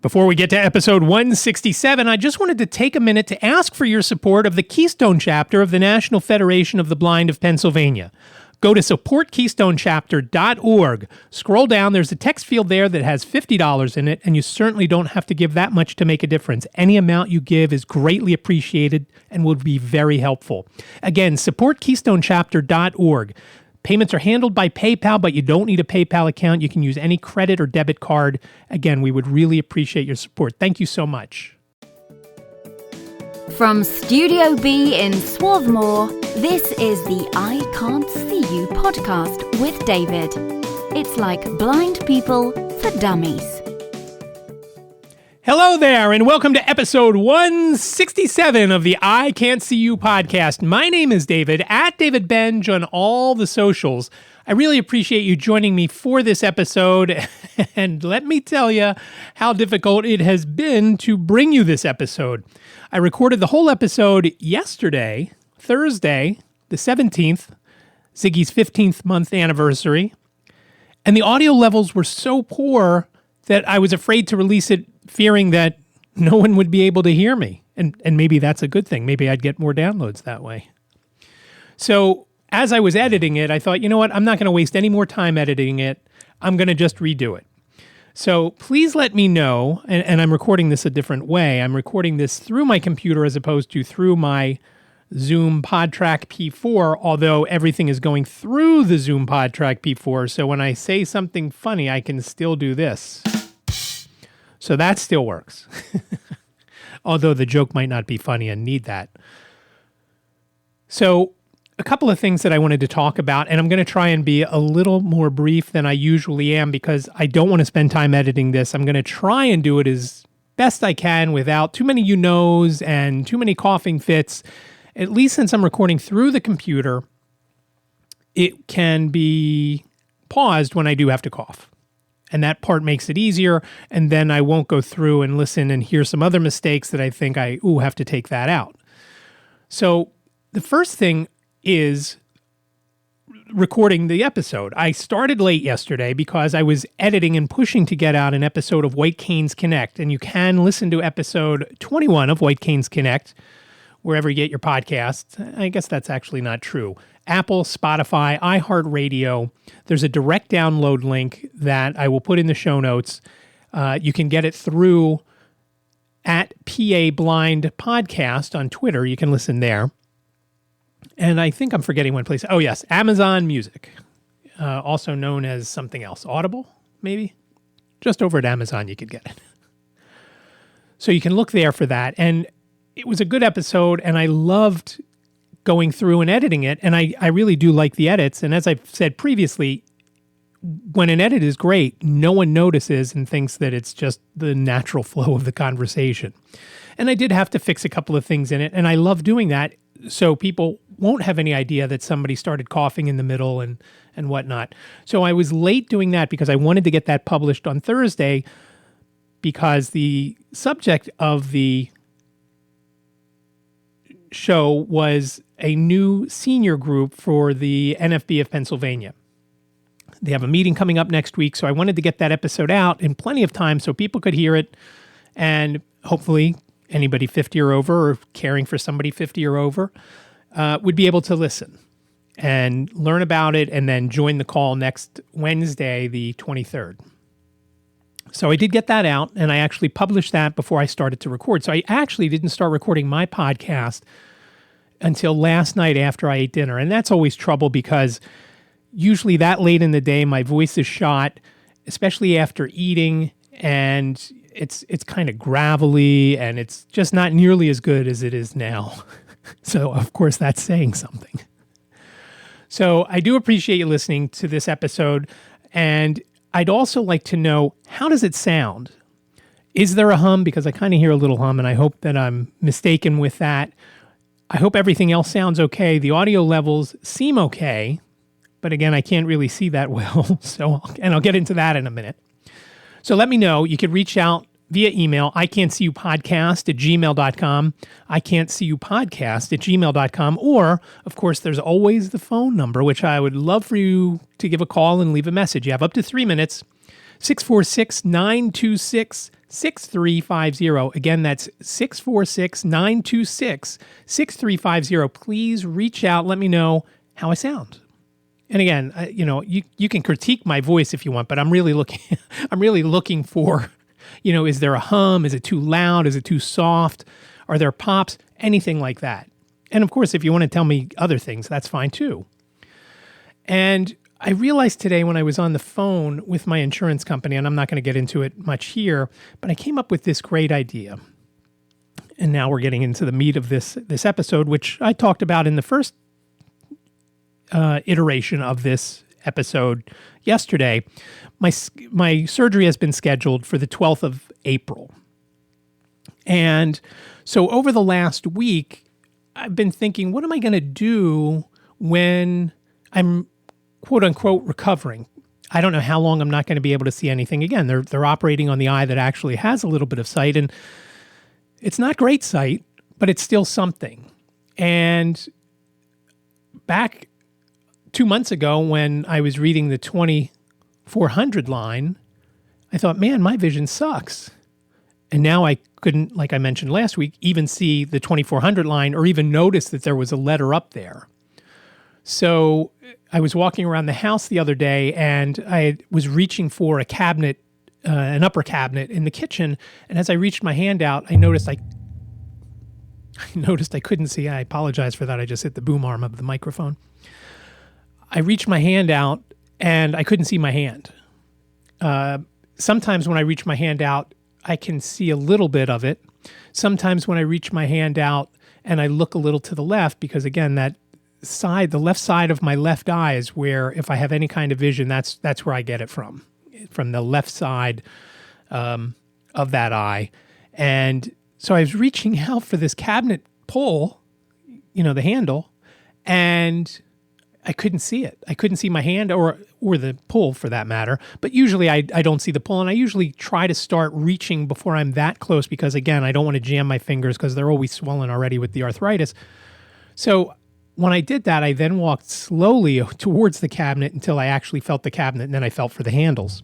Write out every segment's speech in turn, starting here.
Before we get to episode 167, I just wanted to take a minute to ask for your support of the Keystone Chapter of the National Federation of the Blind of Pennsylvania. Go to supportkeystonechapter.org. Scroll down, there's a text field there that has $50 in it, and you certainly don't have to give that much to make a difference. Any amount you give is greatly appreciated and will be very helpful. Again, supportkeystonechapter.org. Payments are handled by PayPal, but you don't need a PayPal account. You can use any credit or debit card. Again, we would really appreciate your support. Thank you so much. From Studio B in Swarthmore, this is the iCantCU podcast with David. It's like blind people for dummies. Hello there, and welcome to episode 167 of the iCantCU podcast. My name is David, at David Benj on all the socials. I really appreciate you joining me for this episode, and let me tell you how difficult it has been to bring you this episode. I recorded the whole episode yesterday, Thursday, the 17th, Ziggy's 15th month anniversary, and the audio levels were so poor that I was afraid to release it, fearing that no one would be able to hear me. And maybe that's a good thing. Maybe I'd get more downloads that way. So as I was editing it, I thought, you know what? I'm not going to waste any more time editing it. I'm going to just redo it. So please let me know, and I'm recording this a different way. I'm recording this through my computer as opposed to through my Zoom PodTrack P4, although everything is going through the Zoom PodTrack P4. So when I say something funny, I can still do this. So that still works. Although the joke might not be funny and need that. So a couple of things that I wanted to talk about, and I'm going to try and be a little more brief than I usually am because I don't want to spend time editing this. I'm going to try and do it as best I can without too many you-knows and too many coughing fits. At least since I'm recording through the computer, it can be paused when I do have to cough. And that part makes it easier, and then I won't go through and listen and hear some other mistakes that I think I have to take that out. So the first thing is recording the episode. I started late yesterday because I was editing and pushing to get out an episode of White Canes Connect, and you can listen to episode 21 of White Canes Connect wherever you get your podcasts. I guess that's actually not true. Apple, Spotify, iHeartRadio. There's a direct download link that I will put in the show notes. You can get it through at PA Blind Podcast on Twitter. You can listen there. And I think I'm forgetting one place. Oh, yes, Amazon Music, also known as something else. Audible, maybe? Just over at Amazon, you could get it. So you can look there for that. And it was a good episode, and I loved going through and editing it, and I really do like the edits. And as I've said previously, when an edit is great, no one notices and thinks that it's just the natural flow of the conversation. And I did have to fix a couple of things in it, and I love doing that so people won't have any idea that somebody started coughing in the middle and whatnot. So I was late doing that because I wanted to get that published on Thursday because the subject of the show was a new senior group for the NFB of Pennsylvania. They have a meeting coming up next week, so I wanted to get that episode out in plenty of time so people could hear it, and hopefully anybody 50 or over or caring for somebody 50 or over would be able to listen and learn about it and then join the call next Wednesday, the 23rd. So I did get that out, and I actually published that before I started to record. So I actually didn't start recording my podcast until last night after I ate dinner. And that's always trouble because usually that late in the day, my voice is shot, especially after eating, and it's kind of gravelly, and it's just not nearly as good as it is now. So, of course, that's saying something. So I do appreciate you listening to this episode, and I'd also like to know, how does it sound? Is there a hum? Because I kind of hear a little hum, and I hope that I'm mistaken with that. I hope everything else sounds okay. The audio levels seem okay, but again, I can't really see that well. And I'll get into that in a minute. So let me know. You can reach out via email, iCantCUpodcast@gmail.com, iCantCUpodcast@gmail.com, or, of course, there's always the phone number, which I would love for you to give a call and leave a message. You have up to 3 minutes, 646-926 6350. Again, that's 646-926-6350. Please reach out. Let me know how I sound. And again, you can critique my voice if you want, but I'm really looking for, is there a hum? Is it too loud? Is it too soft? Are there pops? Anything like that. And of course, if you want to tell me other things, that's fine too. And I realized today when I was on the phone with my insurance company, and I'm not going to get into it much here, but I came up with this great idea. And now we're getting into the meat of this episode, which I talked about in the first iteration of this episode yesterday. My surgery has been scheduled for the 12th of April. And so over the last week, I've been thinking, what am I going to do when I'm quote unquote recovering? I don't know how long I'm not going to be able to see anything again. They're operating on the eye that actually has a little bit of sight, and it's not great sight, but it's still something. And back 2 months ago when I was reading the 2400 line, I thought, man, my vision sucks. And now I couldn't, like I mentioned last week, even see the 2400 line or even notice that there was a letter up there. So I was walking around the house the other day and I was reaching for a cabinet, an upper cabinet in the kitchen. And as I reached my hand out, I noticed I couldn't see. I apologize for that. I just hit the boom arm of the microphone. I reached my hand out and I couldn't see my hand. Sometimes when I reach my hand out, I can see a little bit of it. Sometimes when I reach my hand out and I look a little to the left, because again, the left side of my left eye is where, if I have any kind of vision, that's where I get it from the left side of that eye. And so I was reaching out for this cabinet pull, the handle, and I couldn't see it. I couldn't see my hand or the pull for that matter. But usually I don't see the pull, and I usually try to start reaching before I'm that close because, again, I don't want to jam my fingers because they're always swollen already with the arthritis. So when I did that, I then walked slowly towards the cabinet until I actually felt the cabinet, and then I felt for the handles.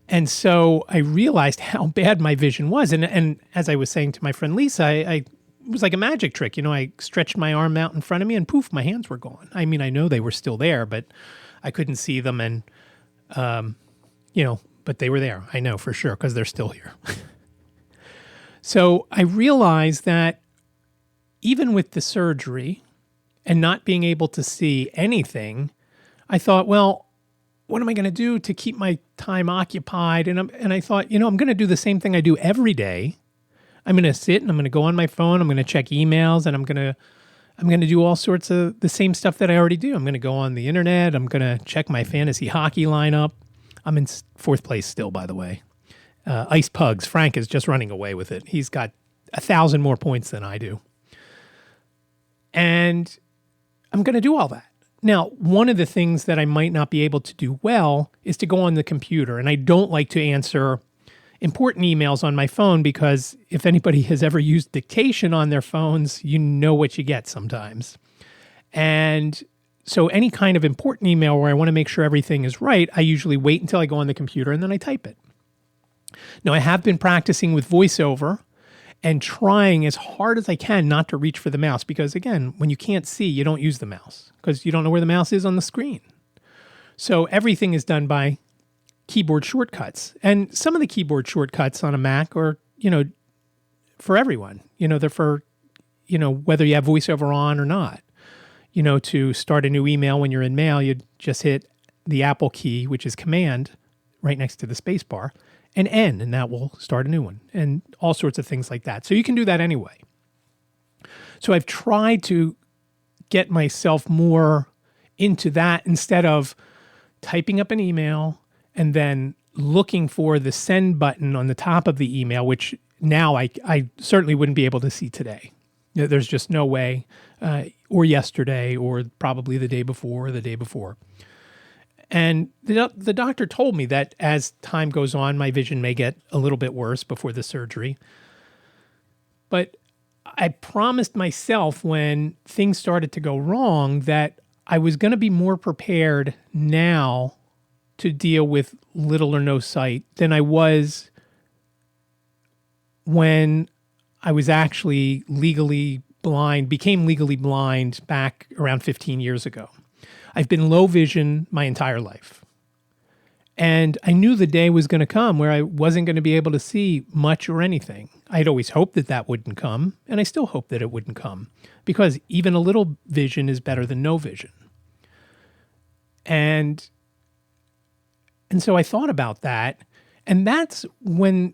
And so I realized how bad my vision was. And as I was saying to my friend Lisa, it was like a magic trick. I stretched my arm out in front of me and poof, my hands were gone. I mean, I know they were still there, but I couldn't see them. And, but they were there. I know for sure because they're still here. So I realized that even with the surgery and not being able to see anything, I thought, well, what am I going to do to keep my time occupied? And I thought, I'm going to do the same thing I do every day. I'm going to sit and I'm going to go on my phone. I'm going to check emails, and I'm going to do all sorts of the same stuff that I already do. I'm going to go on the internet. I'm going to check my fantasy hockey lineup. I'm in fourth place still, by the way. Ice Pugs. Frank is just running away with it. He's got 1,000 more points than I do. And I'm going to do all that. Now, one of the things that I might not be able to do well is to go on the computer. And I don't like to answer important emails on my phone because if anybody has ever used dictation on their phones, you know what you get sometimes. And so any kind of important email where I want to make sure everything is right, I usually wait until I go on the computer and then I type it. Now, I have been practicing with VoiceOver and trying as hard as I can not to reach for the mouse because, again, when you can't see, you don't use the mouse because you don't know where the mouse is on the screen. So everything is done by keyboard shortcuts. And some of the keyboard shortcuts on a Mac are, for everyone. They're for, whether you have VoiceOver on or not. To start a new email when you're in Mail, you just hit the Apple key, which is Command, right next to the space bar, and N, and that will start a new one, and all sorts of things like that. So you can do that anyway. So I've tried to get myself more into that instead of typing up an email and then looking for the send button on the top of the email, which now I certainly wouldn't be able to see today. There's just no way, or yesterday, or probably the day before, or the day before. And the doctor told me that as time goes on, my vision may get a little bit worse before the surgery. But I promised myself when things started to go wrong that I was going to be more prepared now to deal with little or no sight than I was when I was actually became legally blind back around 15 years ago. I've been low vision my entire life. And I knew the day was going to come where I wasn't going to be able to see much or anything. I'd always hoped that that wouldn't come, and I still hope that it wouldn't come, because even a little vision is better than no vision. And so I thought about that, and that's when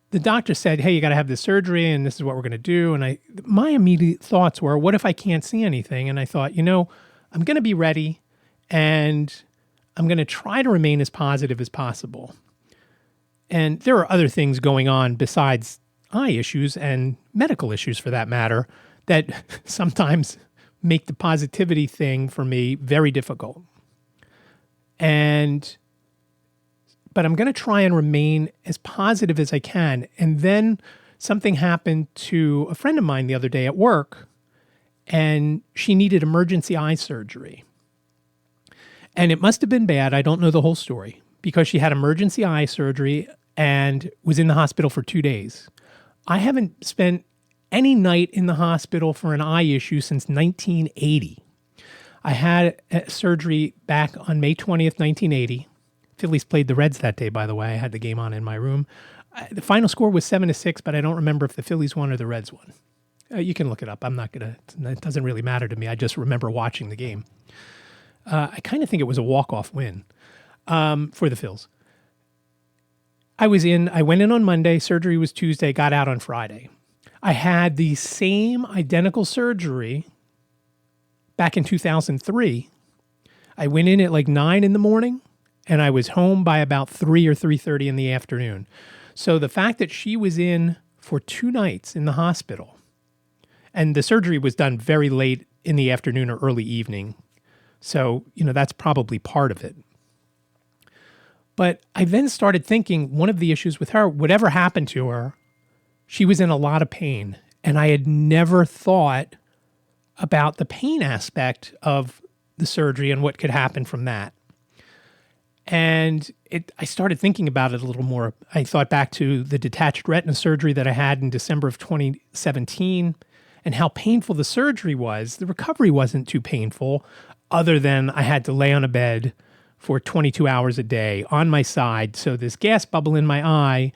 the doctor said, hey, you got to have this surgery, and this is what we're going to do. And my immediate thoughts were, what if I can't see anything? And I thought, I'm going to be ready, and I'm going to try to remain as positive as possible. And there are other things going on besides eye issues and medical issues, for that matter, that sometimes make the positivity thing for me very difficult. But I'm going to try and remain as positive as I can. And then something happened to a friend of mine the other day at work, and she needed emergency eye surgery. And it must have been bad. I don't know the whole story, because she had emergency eye surgery and was in the hospital for 2 days. I haven't spent any night in the hospital for an eye issue since 1980. I had surgery back on May 20th, 1980. Phillies played the Reds that day, by the way. I had the game on in my room. The final score was 7-6, but I don't remember if the Phillies won or the Reds won. You can look it up. It doesn't really matter to me. I just remember watching the game. I kind of think it was a walk-off win for the Phils. I went in on Monday, surgery was Tuesday, got out on Friday. I had the same identical surgery back in 2003. I went in at like 9 in the morning, and I was home by about 3 or 3:30 in the afternoon. So the fact that she was in for 2 nights in the hospital, and the surgery was done very late in the afternoon or early evening, so, that's probably part of it. But I then started thinking, one of the issues with her, whatever happened to her, she was in a lot of pain. And I had never thought about the pain aspect of the surgery and what could happen from that. And I started thinking about it a little more. I thought back to the detached retina surgery that I had in December of 2017 and how painful the surgery was. The recovery wasn't too painful, other than I had to lay on a bed for 22 hours a day on my side. So this gas bubble in my eye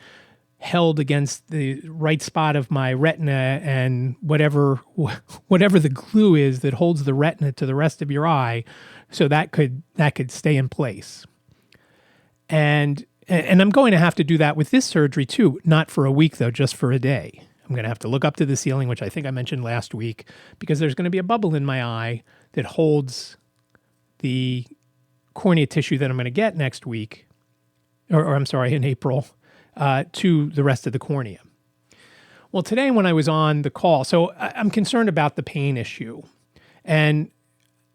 held against the right spot of my retina, and whatever the glue is that holds the retina to the rest of your eye, so that could stay in place. And I'm going to have to do that with this surgery too, not for a week though, just for a day. I'm going to have to look up to the ceiling, which I think I mentioned last week, because there's going to be a bubble in my eye that holds the cornea tissue that I'm going to get next week, or I'm sorry, in April, to the rest of the cornea. Well, today when I was on the call, so I'm concerned about the pain issue, and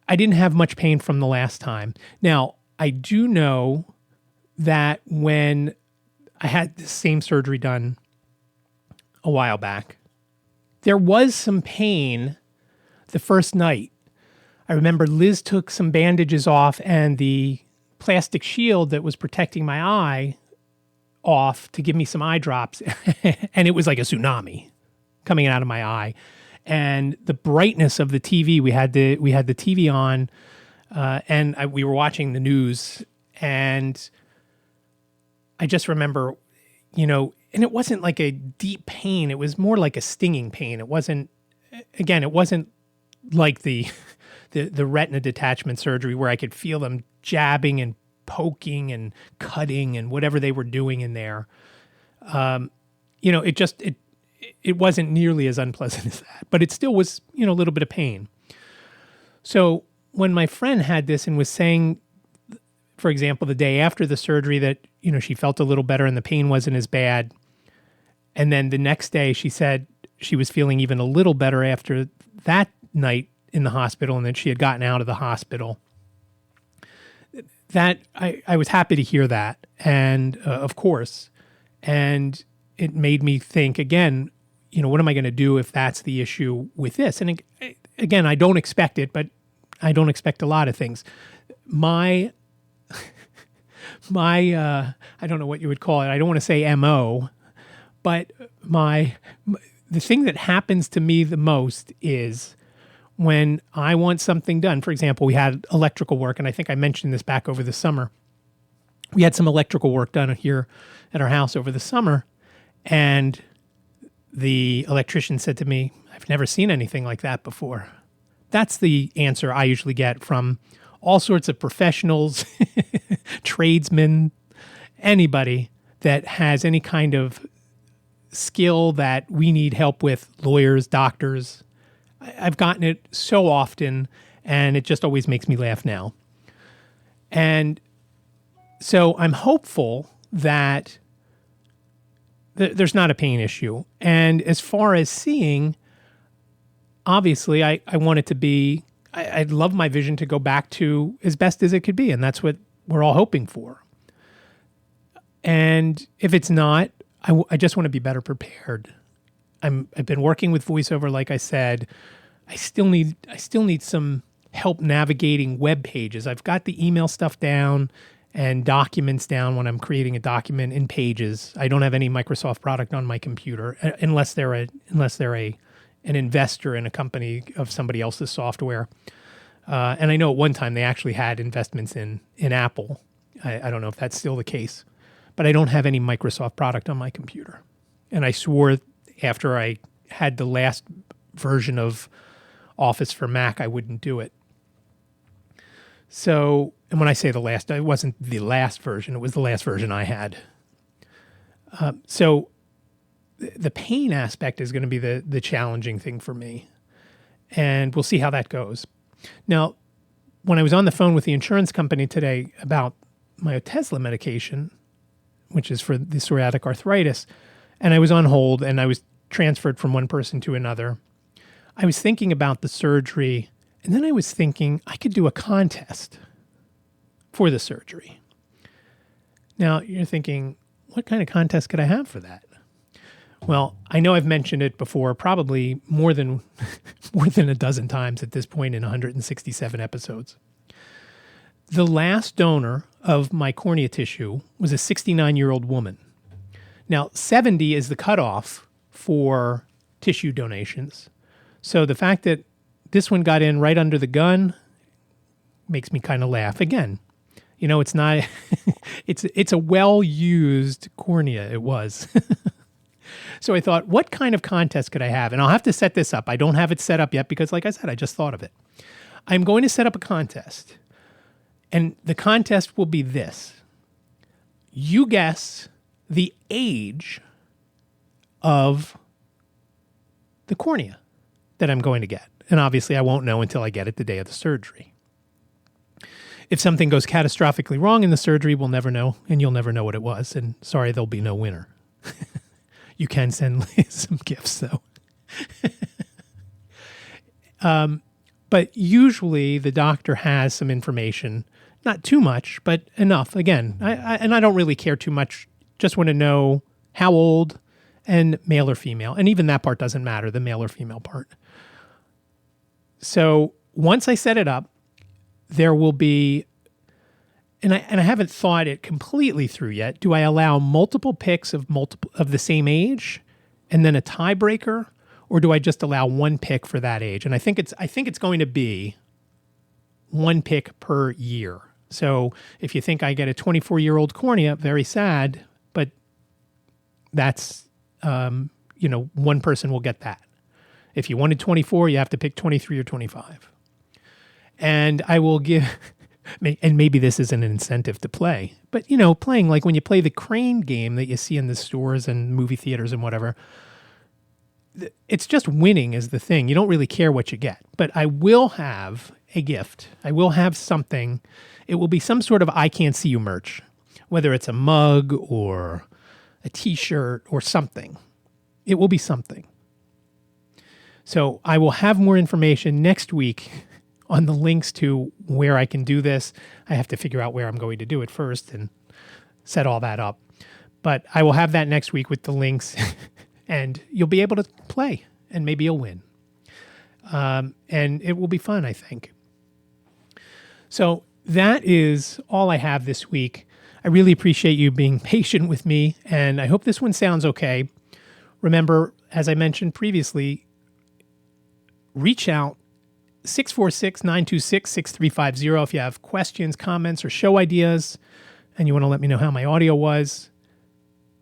I didn't have much pain from the last time. Now, I do know that when I had the same surgery done a while back, there was some pain the first night. I remember Liz took some bandages off and the plastic shield that was protecting my eye off to give me some eye drops. And it was like a tsunami coming out of my eye. And the brightness of the TV, we had the TV on, and we were watching the news. And I just remember, and it wasn't like a deep pain. It was more like a stinging pain. It wasn't like the retina detachment surgery where I could feel them jabbing and poking and cutting and whatever they were doing in there. It wasn't nearly as unpleasant as that, but it still was, a little bit of pain. So when my friend had this and was saying, for example, the day after the surgery that, she felt a little better and the pain wasn't as bad. And then the next day she said she was feeling even a little better after that night in the hospital, and then she had gotten out of the hospital. That I was happy to hear that, and of course, and it made me think again, what am I going to do if that's the issue with this? And again, I don't expect it, but I don't expect a lot of things. My I don't know what you would call it. I don't want to say MO, But the thing that happens to me the most is when I want something done. For example, we had electrical work, and I think I mentioned this back over the summer. We had some electrical work done here at our house over the summer, and the electrician said to me, "I've never seen anything like that before." That's the answer I usually get from all sorts of professionals, tradesmen, anybody that has any kind of skill that we need help with, lawyers, doctors. I've gotten it so often, and it just always makes me laugh now. And so I'm hopeful that there's not a pain issue. And as far as seeing, obviously, I want it to be, I'd love my vision to go back to as best as it could be. And that's what we're all hoping for. And if it's not, I just want to be better prepared. I've been working with voiceover, like I said. I still need some help navigating web pages. I've got the email stuff down and documents down when I'm creating a document in Pages. I don't have any Microsoft product on my computer unless they're an investor in a company of somebody else's software. And I know at one time they actually had investments in Apple. I don't know if that's still the case, but I don't have any Microsoft product on my computer. And I swore after I had the last version of Office for Mac, I wouldn't do it. So, and when I say the last, it wasn't the last version. It was the last version I had. So the pain aspect is going to be the challenging thing for me. And we'll see how that goes. Now, when I was on the phone with the insurance company today about my Otezla medication, which is for the psoriatic arthritis, and I was on hold and I was transferred from one person to another, I was thinking about the surgery, and then I was thinking I could do a contest for the surgery. Now, you're thinking, what kind of contest could I have for that? Well, I know I've mentioned it before, probably more than a dozen times at this point in 167 episodes. The last donor of my cornea tissue was a 69-year-old woman. Now, 70 is the cutoff for tissue donations. So the fact that this one got in right under the gun makes me kind of laugh. Again, it's not, it's a well-used cornea. It was. So I thought, what kind of contest could I have? And I'll have to set this up. I don't have it set up yet because, like I said, I just thought of it. I'm going to set up a contest. And the contest will be this. You guess the age of the cornea that I'm going to get. And obviously I won't know until I get it the day of the surgery. If something goes catastrophically wrong in the surgery, we'll never know, and you'll never know what it was. And sorry, there'll be no winner. You can send some gifts, though. But usually the doctor has some information, not too much, but enough. Again, I don't really care too much. Just want to know how old and male or female. And even that part doesn't matter, the male or female part. So once I set it up, there will be, and I haven't thought it completely through yet. Do I allow multiple picks of the same age and then a tiebreaker, or do I just allow one pick for that age? And I think it's going to be one pick per year. So if you think I get a 24-year-old cornea, very sad, but that's one person will get that. If you wanted 24, you have to pick 23 or 25. And I will give, and maybe this is an incentive to play, but playing like when you play the crane game that you see in the stores and movie theaters and whatever, it's just winning is the thing. You don't really care what you get, but I will have a gift. I will have something. It will be some sort of iCantCU merch, whether it's a mug or a t-shirt or something. It will be something. So I will have more information next week on the links to where I can do this. I have to figure out where I'm going to do it first and set all that up. But I will have that next week with the links and you'll be able to play and maybe you'll win. And it will be fun, I think. So that is all I have this week. I really appreciate you being patient with me, and I hope this one sounds okay. Remember, as I mentioned previously, reach out 646-926-6350 if you have questions, comments, or show ideas, and you want to let me know how my audio was.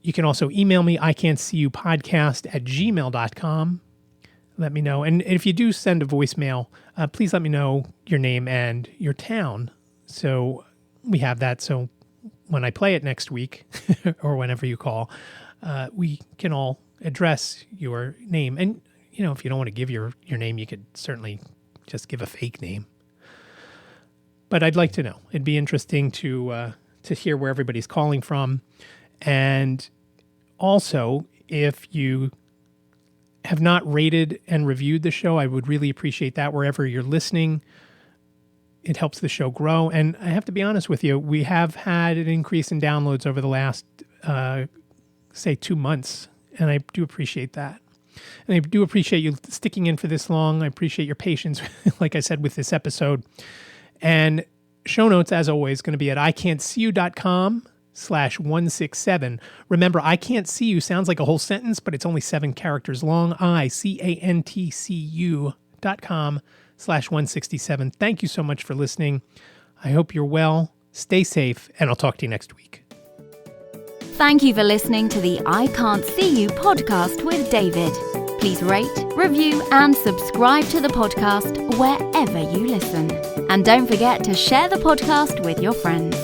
You can also email me, iCantCUpodcast@gmail.com. Let me know. And if you do send a voicemail, please let me know your name and your town. So we have that. So when I play it next week or whenever you call, we can all address your name. And, if you don't want to give your name, you could certainly just give a fake name. But I'd like to know. It'd be interesting to hear where everybody's calling from. And also, if you have not rated and reviewed the show, I would really appreciate that wherever you're listening. It helps the show grow. And I have to be honest with you, we have had an increase in downloads over the last, 2 months. And I do appreciate that. And I do appreciate you sticking in for this long. I appreciate your patience, like I said, with this episode. And show notes, as always, going to be at iCantCU.com/167. Remember, I can't see you sounds like a whole sentence, but it's only 7 characters long. iCantCU.com/167. Thank you so much for listening. I hope you're well. Stay safe, and I'll talk to you next week. Thank you for listening to the I Can't See You podcast with David. Please rate, review, and subscribe to the podcast wherever you listen. And don't forget to share the podcast with your friends.